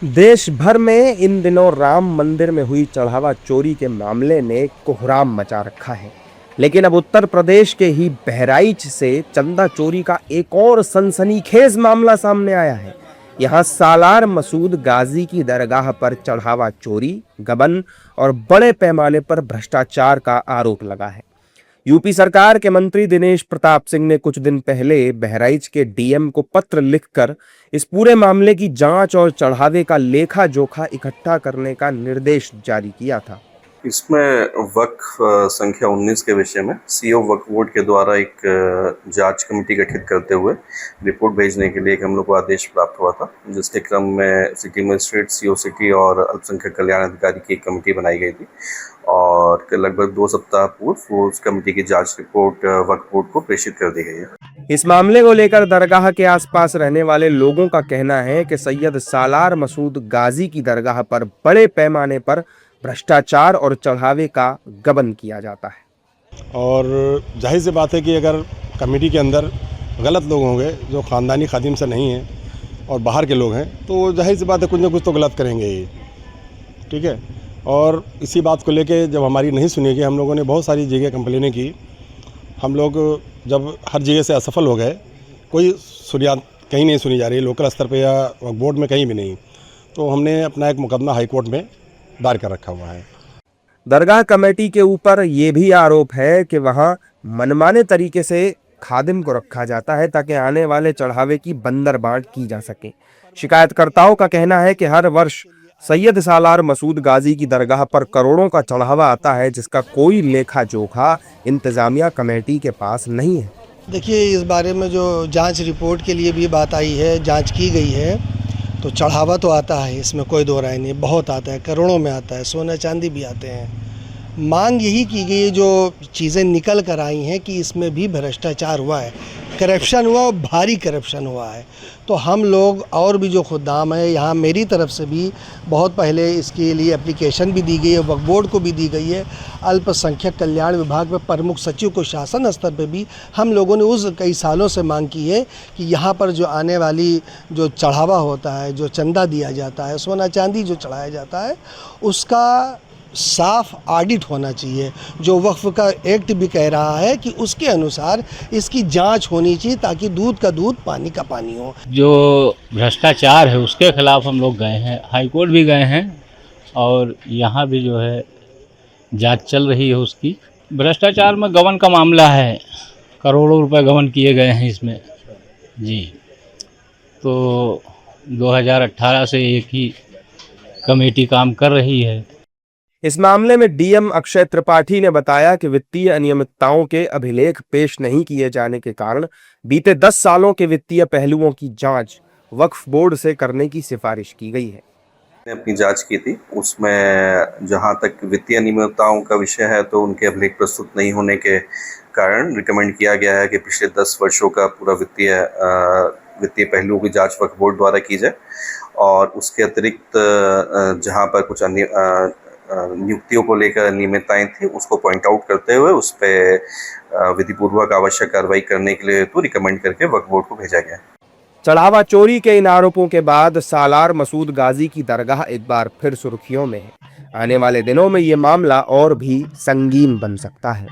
देश भर में इन दिनों राम मंदिर में हुई चढ़ावा चोरी के मामले ने कोहराम मचा रखा है। लेकिन अब उत्तर प्रदेश के ही बहराइच से चंदा चोरी का एक और सनसनीखेज मामला सामने आया है। यहां सालार मसूद गाजी की दरगाह पर चढ़ावा चोरी, गबन और बड़े पैमाने पर भ्रष्टाचार का आरोप लगा है। यूपी सरकार के मंत्री दिनेश प्रताप सिंह ने कुछ दिन पहले बहराइच के डीएम को पत्र लिखकर इस पूरे मामले की जांच और चढ़ावे का लेखा जोखा इकट्ठा करने का निर्देश जारी किया था। इसमें वक्फ संख्या 19 के विषय में सीओ वक्फ बोर्ड के द्वारा एक जांच कमेटी गठित करते हुए रिपोर्ट भेजने के लिए एक हम लोग को आदेश प्राप्त हुआ था, जिसके क्रम में सिटी मजिस्ट्रेट, सीओ सिटी और अल्पसंख्यक कल्याण अधिकारी की एक कमेटी बनाई गई थी और लगभग 2 सप्ताह पूर्व उस कमेटी की जांच रिपोर्ट वक्फ बोर्ड को प्रेषित कर दी गई है। इस मामले को लेकर दरगाह के आसपास रहने वाले लोगों का कहना है कि सैयद सालार मसूद गाजी की दरगाह पर बड़े पैमाने पर भ्रष्टाचार और चढ़ावे का गबन किया जाता है। और जाहिर सी बात है कि अगर कमेटी के अंदर गलत लोग होंगे जो ख़ानदानी खादिम से नहीं हैं और बाहर के लोग हैं, तो जाहिर सी बात है कुछ ना कुछ तो गलत करेंगे ही, ठीक है। और इसी बात को लेके जब हमारी नहीं सुनी गई, हम लोगों ने बहुत सारी जगह कंप्लेनें की। हम लोग जब हर जगह से असफल हो गए, कोई सुनियाद कहीं नहीं सुनी जा रही, लोकल स्तर पे या बोर्ड में कहीं भी नहीं, तो हमने अपना एक मुकदमा हाई कोर्ट में दायर कर रखा हुआ है। दरगाह कमेटी के ऊपर ये भी आरोप है कि वहां मनमाने तरीके से खादिम को रखा जाता है ताकि आने वाले चढ़ावे की बंदर बांट की जा सके। शिकायतकर्ताओं का कहना है कि हर वर्ष सैयद सालार मसूद गाजी की दरगाह पर करोड़ों का चढ़ावा आता है, जिसका कोई लेखा जोखा इंतजामिया कमेटी के पास नहीं है। देखिए, इस बारे में जो जांच रिपोर्ट के लिए भी बात आई है, जांच की गई है, तो चढ़ावा तो आता है, इसमें कोई दो राय नहीं, बहुत आता है, करोड़ों में आता है, सोना चांदी भी आते हैं। मांग यही की गई, जो चीज़ें निकल कर आई हैं कि इसमें भी भ्रष्टाचार हुआ है, करप्शन हुआ और भारी करप्शन हुआ है। तो हम लोग और भी जो खुदाम है, यहाँ मेरी तरफ से भी बहुत पहले इसके लिए एप्लीकेशन भी दी गई है, वक्फ बोर्ड को भी दी गई है, अल्पसंख्यक कल्याण विभाग में प्रमुख सचिव को शासन स्तर पे भी हम लोगों ने उस कई सालों से मांग की है कि यहाँ पर जो आने वाली जो चढ़ावा होता है, जो चंदा दिया जाता है, सोना चांदी जो चढ़ाया जाता है, उसका साफ ऑडिट होना चाहिए। जो वक्फ का एक्ट भी कह रहा है कि उसके अनुसार इसकी जांच होनी चाहिए, ताकि दूध का दूध पानी का पानी हो। जो भ्रष्टाचार है उसके खिलाफ हम लोग गए हैं, हाई कोर्ट भी गए हैं और यहाँ भी जो है जांच चल रही है उसकी। भ्रष्टाचार में गबन का मामला है, करोड़ों रुपए गबन किए गए हैं इसमें जी। तो 2018 से एक ही कमेटी काम कर रही है। इस मामले में डीएम अक्षय त्रिपाठी ने बताया कि वित्तीय अनियमितताओं के अभिलेख पेश नहीं किए जाने के कारण बीते 10 सालों के वित्तीय पहलुओं की जांच वक्फ बोर्ड से करने की सिफारिश की गई है। अपनी जांच की थी, उसमें जहां तक वित्तीय अनियमितताओं का विषय है तो उनके अभिलेख प्रस्तुत नहीं होने के कारण रिकमेंड किया गया है कि पिछले 10 वर्षों का पूरा वित्तीय पहलुओं की जांच वक्फ बोर्ड द्वारा की जाए। और उसके अतिरिक्त जहां पर कुछ अन्य नियुक्तियों को लेकर अनियमितताएं थी, उसको पॉइंट आउट करते हुए उस पर विधिपूर्वक आवश्यक कार्रवाई करने के लिए तो रिकमेंड करके वक्फ बोर्ड को भेजा गया। चढ़ावा चोरी के इन आरोपों के बाद सालार मसूद गाजी की दरगाह एक बार फिर सुर्खियों में है। आने वाले दिनों में ये मामला और भी संगीन बन सकता है।